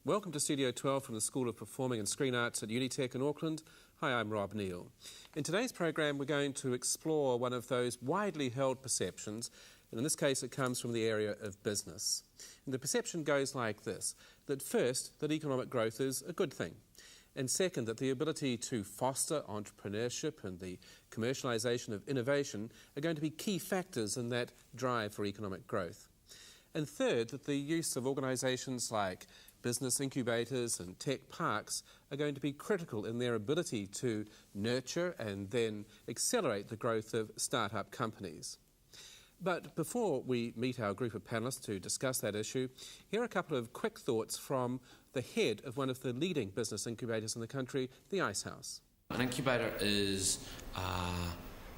Welcome to Studio 12 from the School of Performing and Screen Arts at Unitec in Auckland. Hi, I'm Rob Neale. In today's program, we're going to explore one of those widely held perceptions, and in this case, it comes from the area of business. And the perception goes like this, that first, that economic growth is a good thing, and second, that the ability to foster entrepreneurship and the commercialisation of innovation are going to be key factors in that drive for economic growth. And third, that the use of organisations like business incubators and tech parks are going to be critical in their ability to nurture and then accelerate the growth of start-up companies. But before we meet our group of panellists to discuss that issue, here are a couple of quick thoughts from the head of one of the leading business incubators in the country, the IceHouse. An incubator is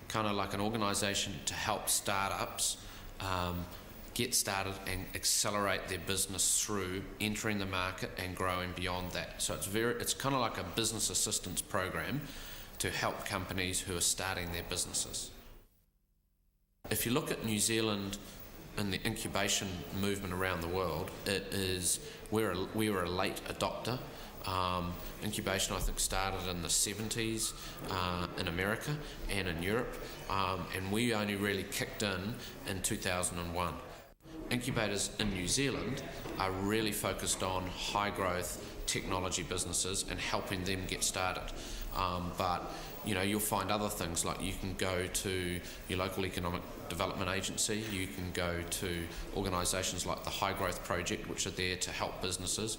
kind of like an organisation to help start-ups get started and accelerate their business through entering the market and growing beyond that. So it's kind of like a business assistance program to help companies who are starting their businesses. If you look at New Zealand and the incubation movement around the world, we were a late adopter. Incubation, I think, started in the 70s in America and in Europe, and we only really kicked in 2001. Incubators in New Zealand are really focused on high growth technology businesses and helping them get started. But you'll find other things, like you can go to your local economic development agency, you can go to organisations like the High Growth Project, which are there to help businesses.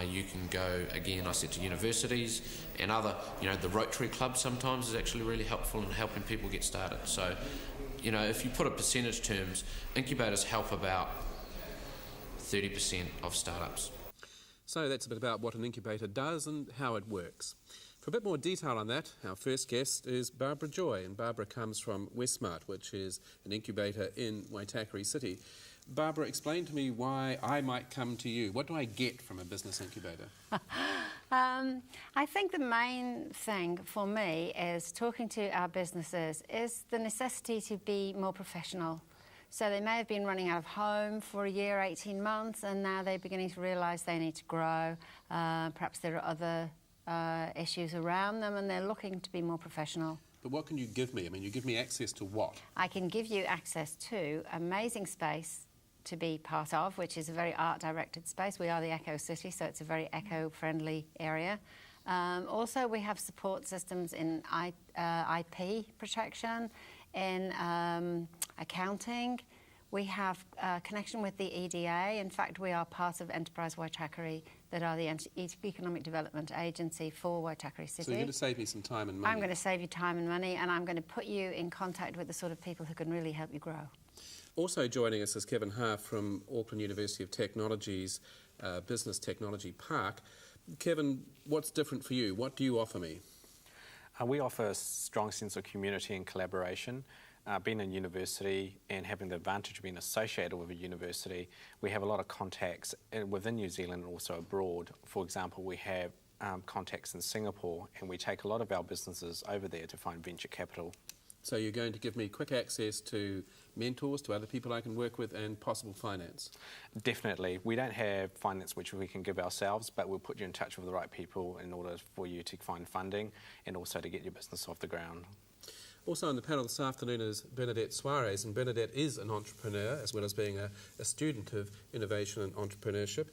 You can go, again, I said, to universities and other, the Rotary Club sometimes is actually really helpful in helping people get started. So, if you put a percentage terms, incubators help about 30% of startups. So that's a bit about what an incubator does and how it works. For a bit more detail on that, our first guest is Barbara Joy, and Barbara comes from WestSmart, which is an incubator in Waitakere City. Barbara, explain to me why I might come to you. What do I get from a business incubator? I think the main thing for me is talking to our businesses is the necessity to be more professional. So they may have been running out of home for a year, 18 months, and now they're beginning to realise they need to grow. Perhaps there are other issues around them, and they're looking to be more professional. But what can you give me? I mean, you give me access to what? I can give you access to amazing space to be part of, which is a very art-directed space. We are the Eco City, so it's a very eco-friendly area. Also, we have support systems in IP protection, in accounting. We have a connection with the EDA. In fact, we are part of Enterprise Waitakere, that are the economic development agency for Waitakere City. So you're going to save me some time and money? I'm going to save you time and money, and I'm going to put you in contact with the sort of people who can really help you grow. Also joining us is Kevin Half from Auckland University of Technology's Business Technology Park. Kevin, what's different for you? What do you offer me? We offer a strong sense of community and collaboration. Being in university and having the advantage of being associated with a university, we have a lot of contacts within New Zealand and also abroad. For example, we have contacts in Singapore, and we take a lot of our businesses over there to find venture capital. So you're going to give me quick access to mentors, to other people I can work with, and possible finance? Definitely. We don't have finance which we can give ourselves, but we'll put you in touch with the right people in order for you to find funding and also to get your business off the ground. Also on the panel this afternoon is Bernadette Suarez, and Bernadette is an entrepreneur as well as being a student of innovation and entrepreneurship.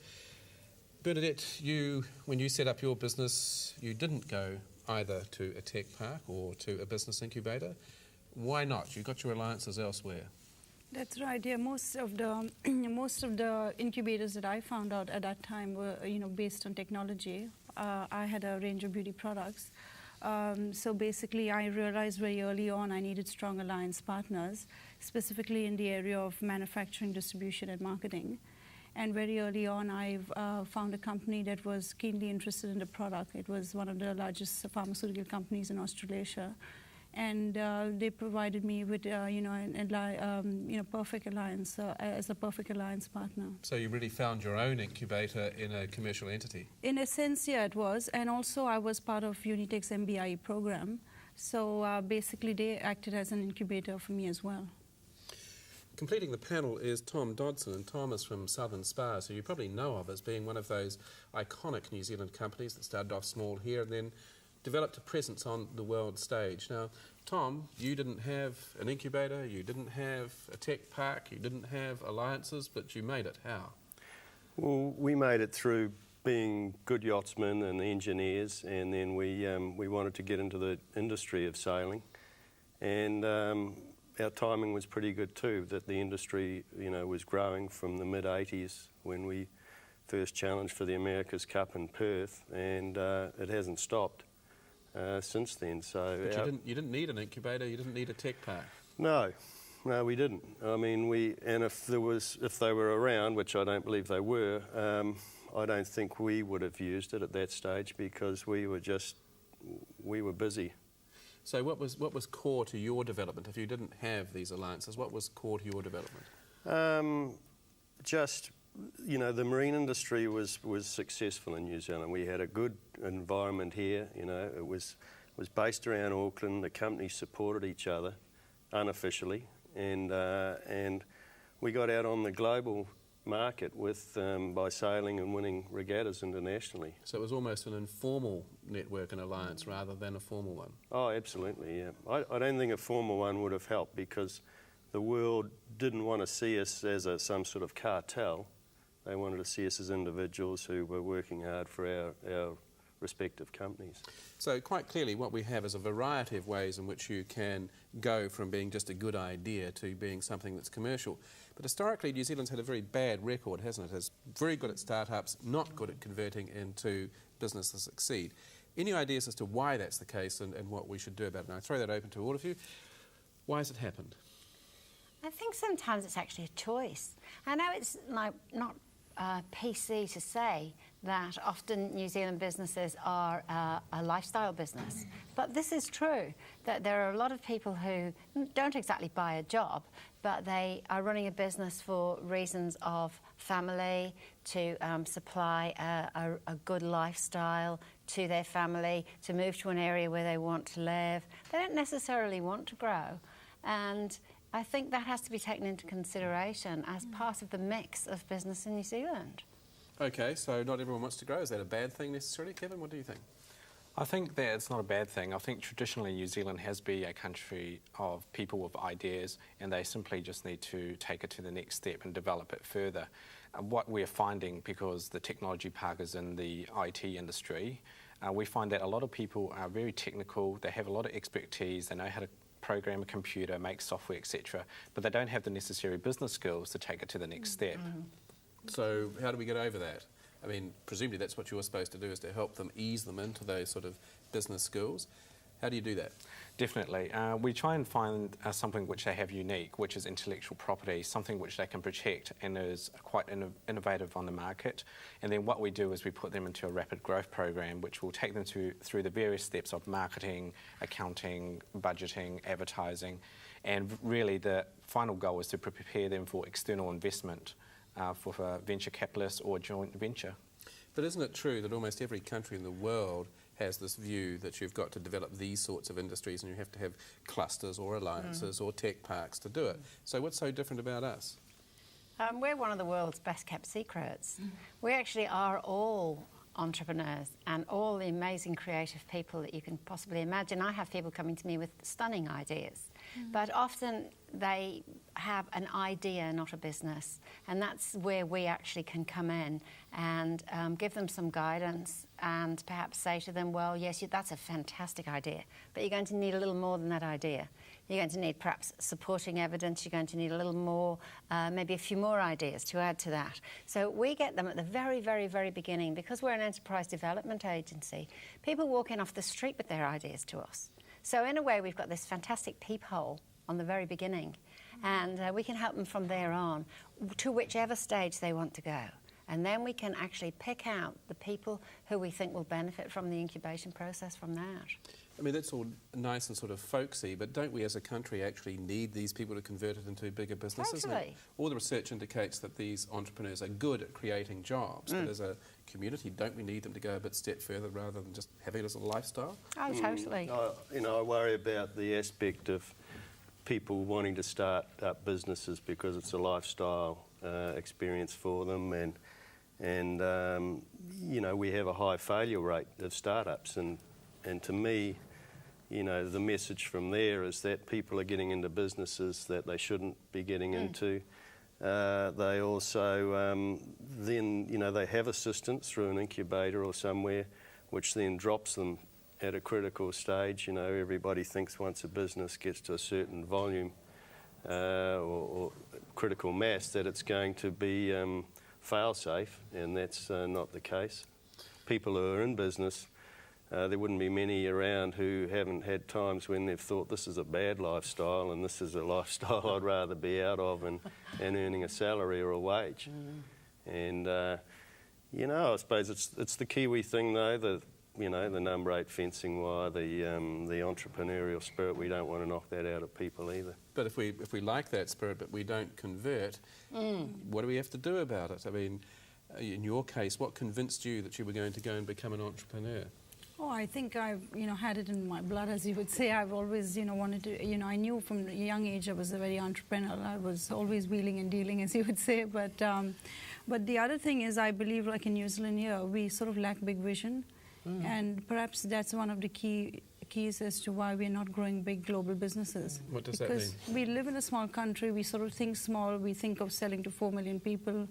Bernadette, when you set up your business, you didn't go either to a tech park or to a business incubator. Why not? You got your alliances elsewhere. That's right. Yeah, most of the incubators that I found out at that time were, based on technology. I had a range of beauty products. So basically, I realized very early on I needed strong alliance partners, specifically in the area of manufacturing, distribution, and marketing. And very early on, I found a company that was keenly interested in the product. It was one of the largest pharmaceutical companies in Australasia. And they provided me with, perfect alliance, as a perfect alliance partner. So you really found your own incubator in a commercial entity? In a sense, yeah, it was. And also I was part of Unitec's MBIE program. So basically they acted as an incubator for me as well. completing the panel is Tom Dodson, and Tom is from Southern Spar, so you probably know of as being one of those iconic New Zealand companies that started off small here and then developed a presence on the world stage. Now, Tom, you didn't have an incubator, you didn't have a tech park, you didn't have alliances, but you made it. How? Well, we made it through being good yachtsmen and engineers, and then we wanted to get into the industry of sailing, and our timing was pretty good too, that the industry, was growing from the mid-80s when we first challenged for the America's Cup in Perth, and it hasn't stopped since then. So but you didn't need an incubator, you didn't need a tech park. No, we didn't. I mean, if they were around, which I don't believe they were, I don't think we would have used it at that stage because we were busy. So what was core to your development? If you didn't have these alliances, what was core to your development? The marine industry was successful in New Zealand. We had a good environment here. It was based around Auckland. The companies supported each other unofficially, and we got out on the global market by sailing and winning regattas internationally. So it was almost an informal network and alliance rather than a formal one? Oh, absolutely, yeah. I don't think a formal one would have helped because the world didn't want to see us as some sort of cartel. They wanted to see us as individuals who were working hard for our respective companies. So quite clearly what we have is a variety of ways in which you can go from being just a good idea to being something that's commercial. But historically New Zealand's had a very bad record, hasn't it? It's very good at startups, not good at converting into business that succeed. Any ideas as to why that's the case and what we should do about it? And I throw that open to all of you. Why has it happened? I think sometimes it's actually a choice. I know it's not PC to say that often New Zealand businesses are a lifestyle business, but this is true, that there are a lot of people who don't exactly buy a job, but they are running a business for reasons of family, to supply a good lifestyle to their family, to move to an area where they want to live. They don't necessarily want to grow, and I think that has to be taken into consideration as part of the mix of business in New Zealand. Okay, so not everyone wants to grow. Is that a bad thing necessarily? Kevin, what do you think? I think that it's not a bad thing. I think traditionally New Zealand has been a country of people with ideas, and they simply just need to take it to the next step and develop it further. What we're finding, because the technology park is in the IT industry, we find that a lot of people are very technical, they have a lot of expertise, they know how to program a computer, make software, etc., but they don't have the necessary business skills to take it to the next step. So how do we get over that? I mean, presumably that's what you're supposed to do, is to help them, ease them into those sort of business skills. How do you do that? Definitely. We try and find something which they have unique, which is intellectual property, something which they can protect and is quite innovative on the market. And then what we do is we put them into a rapid growth program, which will take them through the various steps of marketing, accounting, budgeting, advertising. And really the final goal is to prepare them for external investment for venture capitalists or joint venture. But isn't it true that almost every country in the world has this view that you've got to develop these sorts of industries and you have to have clusters or alliances or tech parks to do it? So what's so different about us? We're one of the world's best kept secrets. We actually are all entrepreneurs and all the amazing creative people that you can possibly imagine. I have people coming to me with stunning ideas, but often they have an idea, not a business, and that's where we actually can come in and give them some guidance and perhaps say to them, well, yes, that's a fantastic idea, but you're going to need a little more than that idea. You're going to need perhaps supporting evidence, you're going to need a little more, maybe a few more ideas to add to that. So we get them at the very, very, very beginning. Because we're an enterprise development agency, people walk in off the street with their ideas to us. So in a way, we've got this fantastic peephole on the very beginning, and we can help them from there on to whichever stage they want to go. And then we can actually pick out the people who we think will benefit from the incubation process from that. I mean, that's all nice and sort of folksy, but don't we as a country actually need these people to convert it into bigger businesses? Totally. All the research indicates that these entrepreneurs are good at creating jobs, but as a community, don't we need them to go a bit step further rather than just having it as a lifestyle? Oh, totally. I worry about the aspect of people wanting to start up businesses because it's a lifestyle experience for them, and you know, we have a high failure rate of startups, and to me, you know, the message from there is that people are getting into businesses that they shouldn't be getting into. They also then, you know, they have assistance through an incubator or somewhere, which then drops them at a critical stage. You know, everybody thinks once a business gets to a certain volume or critical mass that it's going to be fail-safe, and that's not the case. People who are in business, there wouldn't be many around who haven't had times when they've thought this is a bad lifestyle and this is a lifestyle I'd rather be out of and earning a salary or a wage. And, you know, I suppose it's the Kiwi thing though, you know, the number 8 fencing wire, the entrepreneurial spirit. We don't want to knock that out of people either. But if we like that spirit but we don't convert, what do we have to do about it? I mean, in your case, what convinced you that you were going to go and become an entrepreneur? Oh, I think I've, you know, had it in my blood, as you would say. I've always, you know, wanted to, you know, I knew from a young age I was a very entrepreneurial. I was always wheeling and dealing, as you would say. But the other thing is, I believe, like in New Zealand here, we sort of lack big vision. And perhaps that's one of the keys as to why we're not growing big global businesses. What does that mean? Because we live in a small country, we sort of think small, we think of selling to 4 million people.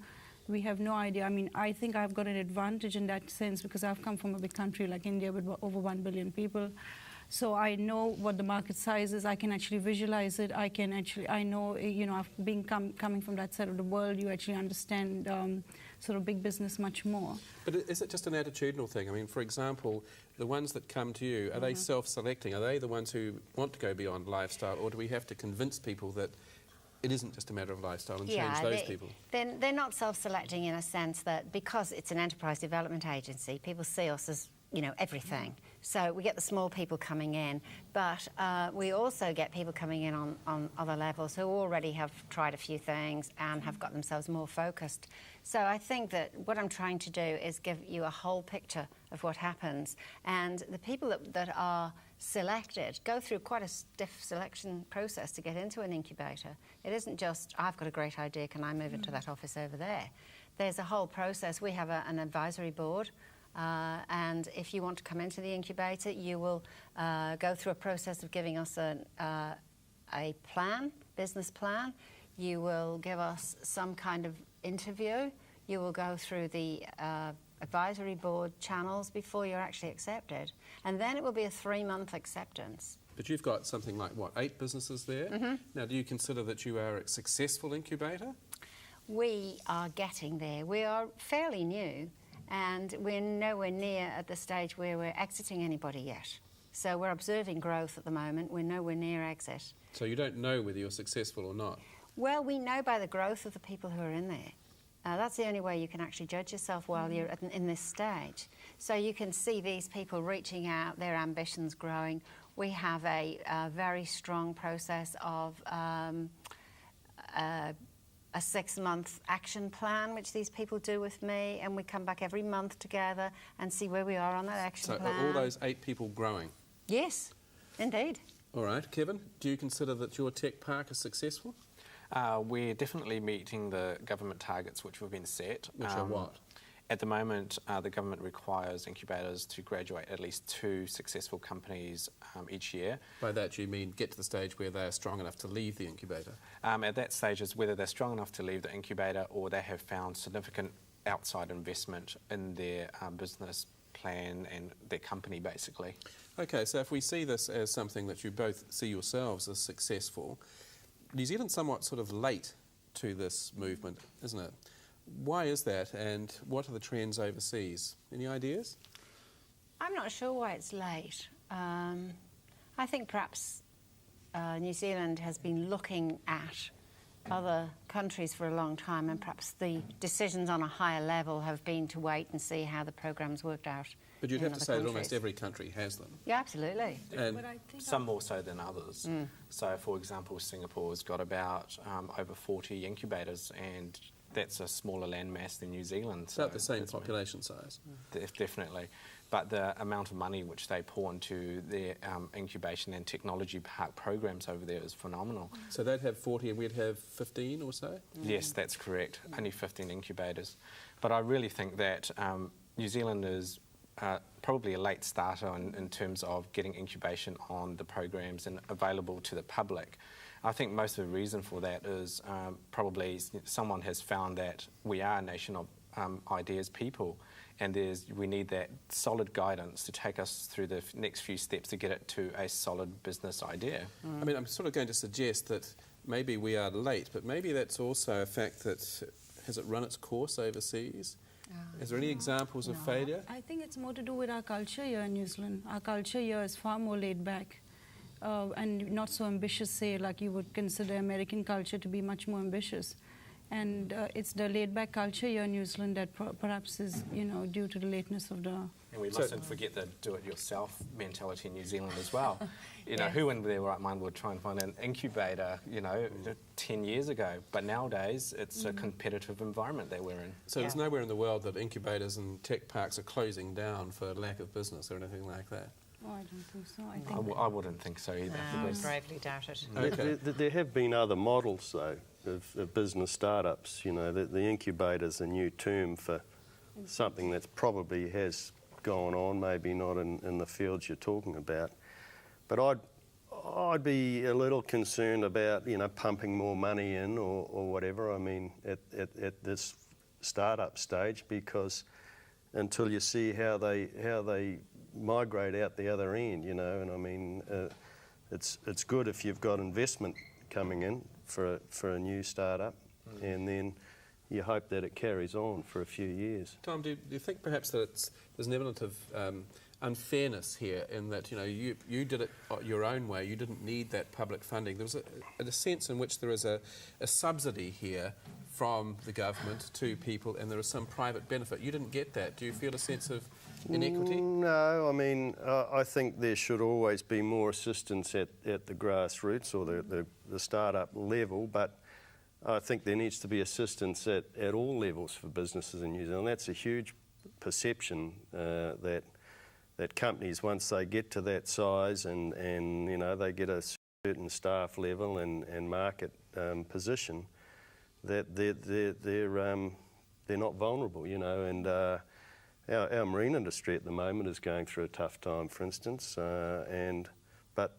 We have no idea. I mean, I think I've got an advantage in that sense because I've come from a big country like India with over 1 billion people. So I know what the market size is. I can actually visualize it. I know, you know, coming from that side of the world, you actually understand sort of big business much more. But is it just an attitudinal thing? I mean, for example, the ones that come to you, are they self-selecting? Are they the ones who want to go beyond lifestyle, or do we have to convince people that it isn't just a matter of lifestyle and change those people? They're not self-selecting in a sense that because it's an enterprise development agency, people see us as, you know, everything. So we get the small people coming in, but we also get people coming in on other levels who already have tried a few things and have got themselves more focused. So I think that what I'm trying to do is give you a whole picture of what happens. And the people that are selected go through quite a stiff selection process to get into an incubator. It isn't just, I've got a great idea, can I move it to that office over there? There's a whole process. We have an advisory board. And if you want to come into the incubator, you will go through a process of giving us a plan, business plan. You will give us some kind of interview. You will go through the advisory board channels before you're actually accepted. And then it will be a 3-month acceptance. But you've got something like, what, 8 businesses there? Now, do you consider that you are a successful incubator? We are getting there. We are fairly new. And we're nowhere near at the stage where we're exiting anybody yet. So we're observing growth at the moment. We're nowhere near exit. So you don't know whether you're successful or not? Well, we know by the growth of the people who are in there. That's the only way you can actually judge yourself while you're in this stage. So you can see these people reaching out, their ambitions growing. We have a very strong process of a 6-month action plan, which these people do with me, and we come back every month together and see where we are on that action plan. So are all those 8 people growing? Yes, indeed. All right. Kevin, do you consider that your tech park is successful? We're definitely meeting the government targets which have been set. Which are what? At the moment, the government requires incubators to graduate at least 2 successful companies each year. By that you mean get to the stage where they are strong enough to leave the incubator? At that stage is whether they're strong enough to leave the incubator or they have found significant outside investment in their business plan and their company, basically. Okay, so if we see this as something that you both see yourselves as successful, New Zealand's somewhat sort of late to this movement, isn't it? Why is that, and what are the trends overseas? Any ideas? I'm not sure why it's late. I think perhaps New Zealand has been looking at other countries for a long time, and perhaps the decisions on a higher level have been to wait and see how the program's worked out. But you'd have to say that almost every country has them. Yeah, absolutely. And But I think some more so than others. So, for example, Singapore's got about over 40 incubators, and that's a smaller landmass than New Zealand. It's about the same population size. Definitely. But the amount of money which they pour into their incubation and technology park programs over there is phenomenal. So they'd have 40 and we'd have 15 or so? Yes, that's correct. Only 15 incubators. But I really think that New Zealand is probably a late starter in terms of getting incubation on the programs and available to the public. I think most of the reason for that is probably someone has found that we are a nation of ideas people, and we need that solid guidance to take us through the next few steps to get it to a solid business idea. I mean, I'm sort of going to suggest that maybe we are late, but maybe that's also a fact that has it run its course overseas? Is there any examples of failure? I think it's more to do with our culture here in New Zealand. Our culture here is far more laid back and not so ambitious, say, like you would consider American culture to be much more ambitious. And it's the laid-back culture here in New Zealand that perhaps is, due to the lateness of the... And we mustn't forget the do-it-yourself mentality in New Zealand as well. Who in their right mind would try and find an incubator, 10 years ago? But nowadays, it's a competitive environment that we're in. So there's nowhere in the world that incubators and tech parks are closing down for lack of business or anything like that? Oh, I don't think so. I wouldn't think so either. No, I bravely doubt it. Okay. There have been other models, though, of business startups. The incubator's a new term for something that probably has gone on, maybe not in the fields you're talking about. But I'd be a little concerned about, pumping more money in or whatever, I mean, at this startup stage, because until you see how they migrate out the other end, and I mean, it's good if you've got investment coming in for a new startup, and then you hope that it carries on for a few years. Tom, do you think perhaps that there's an element of unfairness here in that, you did it your own way, you didn't need that public funding? There was a sense in which there is a subsidy here from the government to people, and there is some private benefit. You didn't get that. Do you feel a sense of inequity? No, I mean, I think there should always be more assistance at the grassroots or the startup level, but I think there needs to be assistance at all levels for businesses in New Zealand. That's a huge perception that companies, once they get to that size and they get a certain staff level and market position, that they're not vulnerable, and our marine industry at the moment is going through a tough time, for instance, but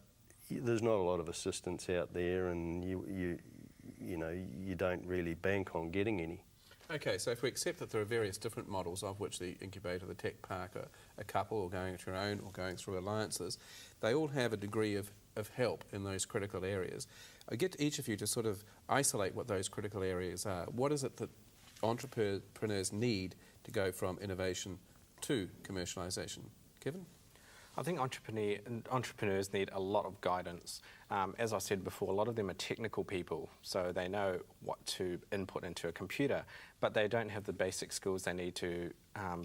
there's not a lot of assistance out there, and you don't really bank on getting any. Okay, so if we accept that there are various different models, of which the incubator, the tech park, are a couple, or going to your own, or going through alliances, they all have a degree of help in those critical areas. I get each of you to sort of isolate what those critical areas are. What is it that entrepreneurs need to go from innovation to commercialisation? Kevin? I think entrepreneurs need a lot of guidance. As I said before, a lot of them are technical people, so they know what to input into a computer, but they don't have the basic skills they need to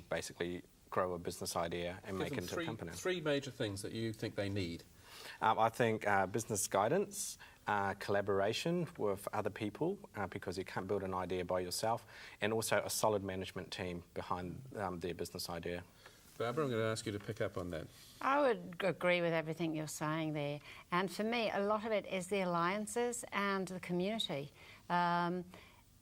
basically grow a business idea and make it into a company. Three major things that you think they need. I think business guidance, collaboration with other people, because you can't build an idea by yourself, and also a solid management team behind their business idea. Barbara, I'm going to ask you to pick up on that. I would agree with everything you're saying there. And for me, a lot of it is the alliances and the community.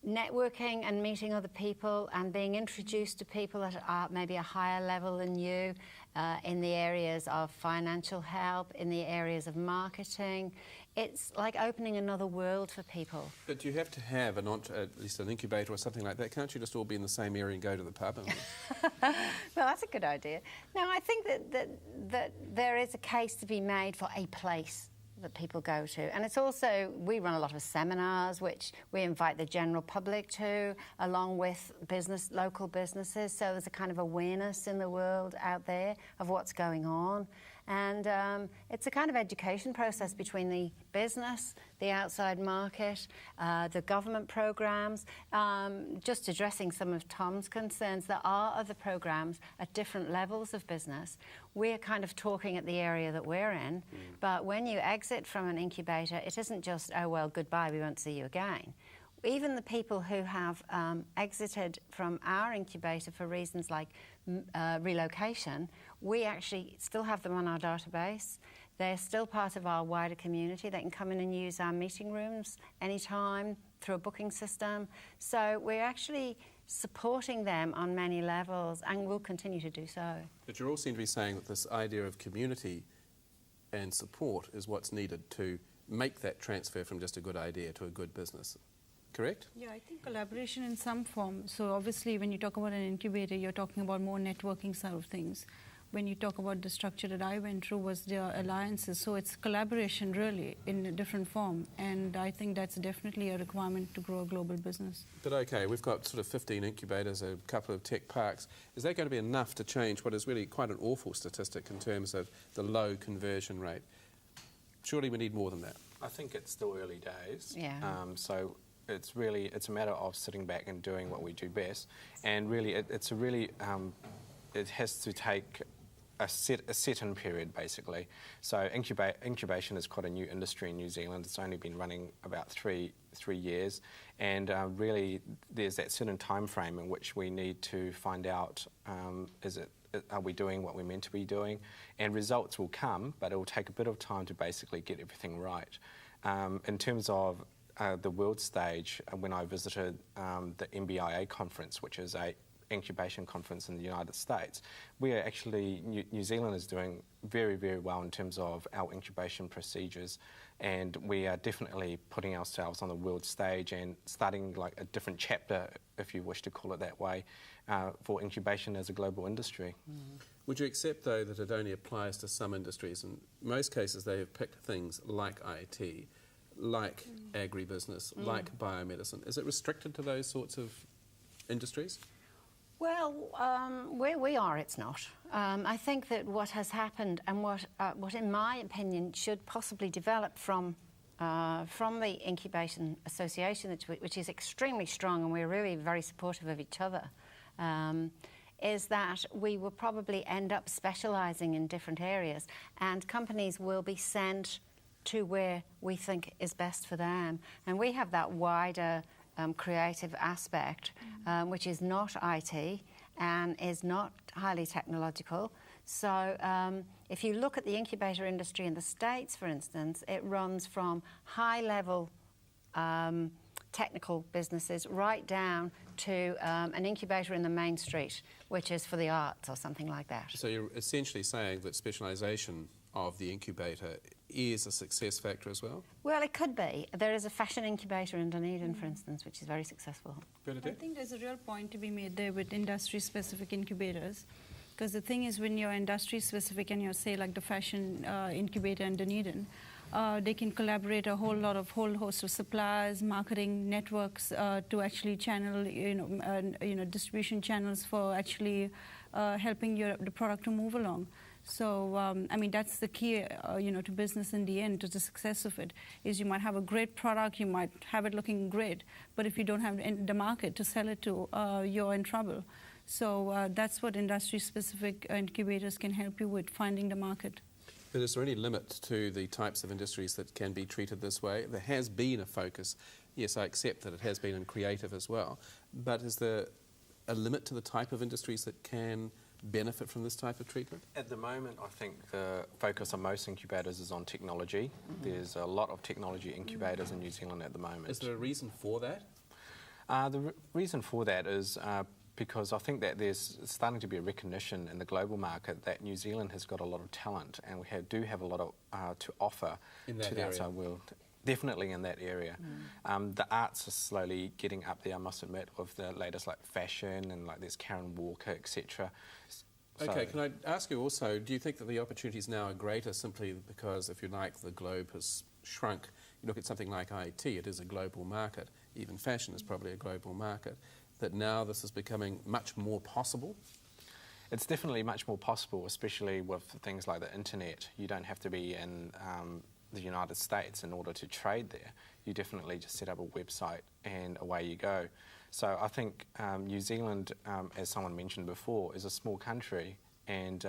Networking and meeting other people and being introduced to people that are maybe a higher level than you in the areas of financial help, in the areas of marketing. It's like opening another world for people. But you have to have at least an incubator or something like that. Can't you just all be in the same area and go to the pub? Well, that's a good idea. No, I think that there is a case to be made for a place that people go to. And it's also, we run a lot of seminars which we invite the general public to, along with local businesses, so there's a kind of awareness in the world out there of what's going on. And it's a kind of education process between the business, the outside market, the government programs. Just addressing some of Tom's concerns, there are other programs at different levels of business. We're kind of talking at the area that we're in, but when you exit from an incubator, it isn't just, oh, well, goodbye, we won't see you again. even the people who have exited from our incubator for reasons like relocation, we actually still have them on our database. They're still part of our wider community. They can come in and use our meeting rooms anytime through a booking system. So we're actually supporting them on many levels and will continue to do so. But you all seem to be saying that this idea of community and support is what's needed to make that transfer from just a good idea to a good business. Correct? Yeah, I think collaboration in some form. So obviously when you talk about an incubator, you're talking about more networking side of things. When you talk about the structure that I went through was the alliances. So it's collaboration really in a different form. And I think that's definitely a requirement to grow a global business. But okay, we've got sort of 15 incubators, a couple of tech parks. Is that going to be enough to change what is really quite an awful statistic in terms of the low conversion rate? Surely we need more than that. I think it's still early days. Yeah. So it's a matter of sitting back and doing what we do best. And really, it has to take a set-in period, basically. So incubation is quite a new industry in New Zealand. It's only been running about three years, and really there's that certain time frame in which we need to find out are we doing what we're meant to be doing, and results will come, but it will take a bit of time to basically get everything right. In terms of the world stage, when I visited the MBIE conference, which is a incubation conference in the United States, we are actually, New Zealand is doing very, very well in terms of our incubation procedures, and we are definitely putting ourselves on the world stage and starting like a different chapter, if you wish to call it that way, for incubation as a global industry. Mm. Would you accept, though, that it only applies to some industries? In most cases, they have picked things like IT, like agribusiness, like biomedicine. Is it restricted to those sorts of industries? Well, where we are, it's not. I think that what has happened and what in my opinion, should possibly develop from the Incubation Association, which is extremely strong, and we're really very supportive of each other, is that we will probably end up specialising in different areas, and companies will be sent to where we think is best for them. And we have that wider creative aspect, which is not IT and is not highly technological. So if you look at the incubator industry in the States, for instance, it runs from high-level technical businesses right down to an incubator in the main street, which is for the arts or something like that. So you're essentially saying that specialisation of the incubator is a success factor as well? Well, it could be. There is a fashion incubator in Dunedin, for instance, which is very successful. Bernadette? I think there's a real point to be made there with industry-specific incubators, because the thing is, when you're industry-specific and you're, say, like the fashion incubator in Dunedin, they can collaborate a whole host of suppliers, marketing networks to actually channel, distribution channels for actually helping the product to move along. So, I mean, that's the key, to business in the end, to the success of it, is you might have a great product, you might have it looking great, but if you don't have the market to sell it to, you're in trouble. So that's what industry-specific incubators can help you with, finding the market. But is there any limit to the types of industries that can be treated this way? There has been a focus. Yes, I accept that it has been in creative as well. But is there a limit to the type of industries that can benefit from this type of treatment? At the moment, I think the focus on most incubators is on technology. Mm-hmm. There's a lot of technology incubators in New Zealand at the moment. Is there a reason for that? The reason for that is because I think that there's starting to be a recognition in the global market that New Zealand has got a lot of talent, and we do have a lot of to offer to the outside world. Definitely in that area. The arts are slowly getting up there, I must admit, with the latest like fashion and like there's Karen Walker, etc. Okay, can I ask you also, do you think that the opportunities now are greater simply because, if you like, the globe has shrunk? You look at something like IT, it is a global market. Even fashion is probably a global market. That now this is becoming much more possible? It's definitely much more possible, especially with things like the internet. You don't have to be in the United States in order to trade there. You definitely just set up a website and away you go. So I think New Zealand, as someone mentioned before, is a small country, and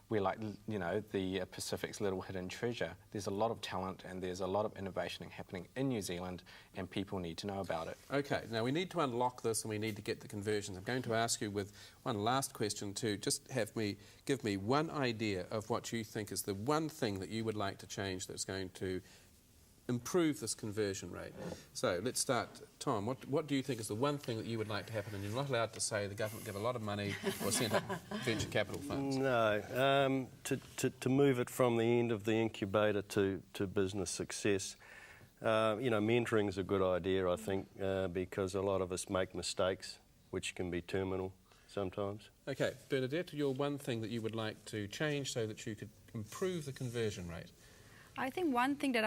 we're like, you know, the Pacific's little hidden treasure. There's a lot of talent and there's a lot of innovation happening in New Zealand, and people need to know about it. Okay, now we need to unlock this and we need to get the conversions. I'm going to ask you with one last question to just give me one idea of what you think is the one thing that you would like to change that's going to improve this conversion rate. So let's start. Tom, what do you think is the one thing that you would like to happen? And you're not allowed to say the government give a lot of money or send up venture capital funds. No, to move it from the end of the incubator to business success. You know, mentoring is a good idea, I think, because a lot of us make mistakes, which can be terminal sometimes. Okay, Bernadette, your one thing that you would like to change so that you could improve the conversion rate. I think one thing that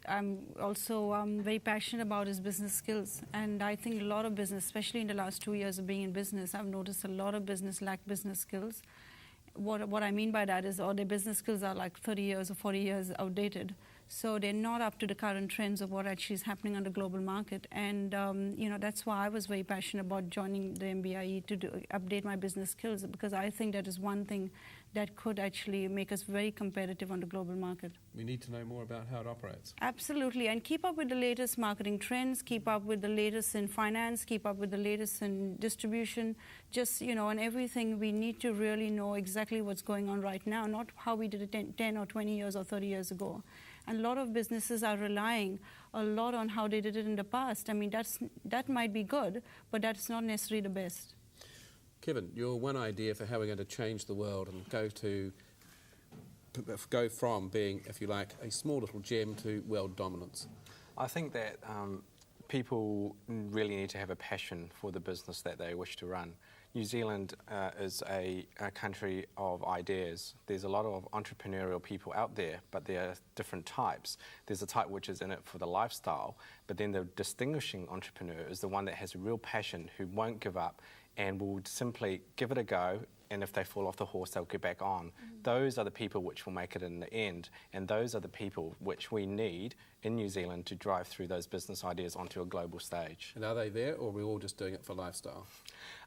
I'm also very passionate about is business skills. And I think a lot of business, especially in the last 2 years of being in business, I've noticed a lot of business lack business skills. What I mean by that is all their business skills are like 30 years or 40 years outdated. So they're not up to the current trends of what actually is happening on the global market. And, you know, that's why I was very passionate about joining the MBIE to update my business skills, because I think that is one thing that could actually make us very competitive on the global market. We need to know more about how it operates. Absolutely, and keep up with the latest marketing trends, keep up with the latest in finance, keep up with the latest in distribution, just, you know, and everything. We need to really know exactly what's going on right now, not how we did it 10 or 20 years or 30 years ago. And a lot of businesses are relying a lot on how they did it in the past. I mean, that might be good, but that's not necessarily the best. Kevin, your one idea for how we're going to change the world and go from being, if you like, a small little gem to world dominance? I think that people really need to have a passion for the business that they wish to run. New Zealand is a country of ideas. There's a lot of entrepreneurial people out there, but there are different types. There's a type which is in it for the lifestyle, but then the distinguishing entrepreneur is the one that has a real passion, who won't give up and will simply give it a go, and if they fall off the horse, they'll get back on. Those are the people which will make it in the end, and those are the people which we need in New Zealand to drive through those business ideas onto a global stage. And are they there, or are we all just doing it for lifestyle?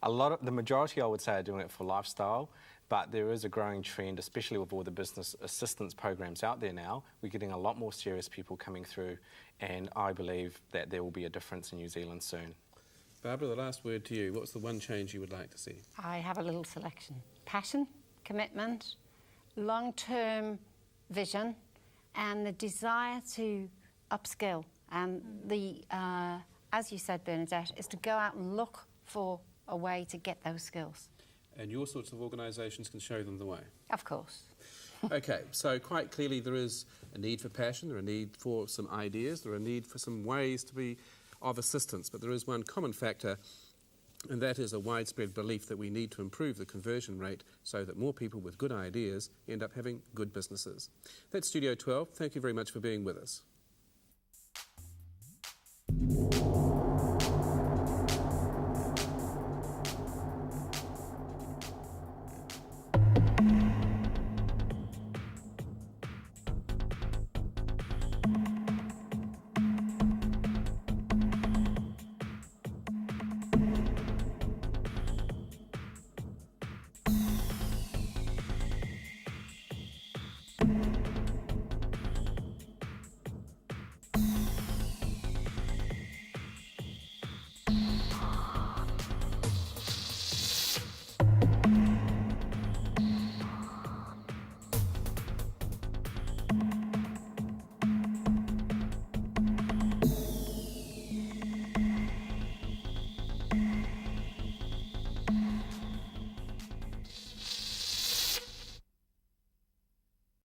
The majority, I would say, are doing it for lifestyle, but there is a growing trend, especially with all the business assistance programs out there now. We're getting a lot more serious people coming through, and I believe that there will be a difference in New Zealand soon. Barbara, the last word to you. What's the one change you would like to see? I have a little selection. Passion, commitment, long-term vision, and the desire to upskill. And as you said, Bernadette, is to go out and look for a way to get those skills. And your sorts of organisations can show them the way? Of course. Okay, so quite clearly there is a need for passion, there are a need for some ideas, there are a need for some ways to be of assistance, but there is one common factor, and that is a widespread belief that we need to improve the conversion rate so that more people with good ideas end up having good businesses. That's Studio 12. Thank you very much for being with us.